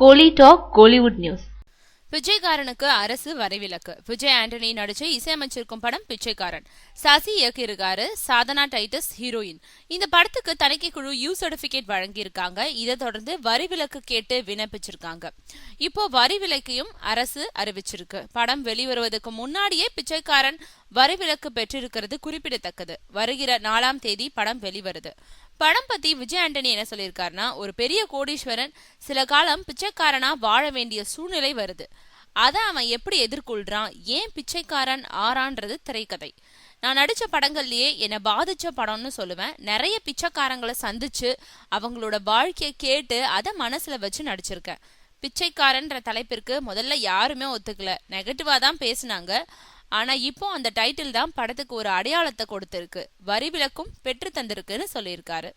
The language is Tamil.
கோலி டாக் கோலிவுட் நியூஸ். பிச்சைக்காரனுக்கு அரசு வரைவிலக்கு. விஜய் ஆண்டனி நடிச்சு இசையமைச்சிருக்கும் படம் பிச்சைக்காரன். சசி இயக்கியிருக்காரு. சாதனா டைட்டஸ் ஹீரோயின். இந்த படத்துக்கு தணிக்கை குழு யூ சர்டிபிகேட் வழங்கியிருக்காங்க. இதை தொடர்ந்து வரிவிலக்கு கேட்டு விண்ணப்பிச்சிருக்காங்க. இப்போ வரிவிலக்கையும் அரசு அறிவிச்சிருக்கு. படம் வெளிவருவதற்கு முன்னாடியே பிச்சைக்காரன் வரிவிலக்கு பெற்றிருக்கிறது குறிப்பிடத்தக்கது. வருகிற 4ஆம் தேதி படம் வெளிவருது. படம் பத்தி விஜய் ஆண்டனி என்ன சொல்லியிருக்காருன்னா, ஒரு பெரிய கோடீஸ்வரன் சில காலம் பிச்சைக்காரனா வாழ வேண்டிய சூழ்நிலை வருது. அதை அவன் எப்படி எதிர்கொள்றான், ஏன் பிச்சைக்காரன் ஆறான்றது திரைக்கதை. நான் நடிச்ச படங்கள்லயே என்னை பாதிச்ச படம்னு சொல்லுவேன். நிறைய பிச்சைக்காரங்களை சந்திச்சு அவங்களோட வாழ்க்கையை கேட்டு அதை மனசுல வச்சு நடிச்சிருக்கேன். பிச்சைக்காரன்ற தலைப்பிற்கு முதல்ல யாருமே ஒத்துக்கல, நெகட்டிவா தான் பேசினாங்க. ஆனா இப்போ அந்த டைட்டில் தான் படத்துக்கு ஒரு அடையாளத்தை கொடுத்திருக்கு, வரி விலக்கும் பெற்று தந்திருக்குன்னு சொல்லியிருக்காரு.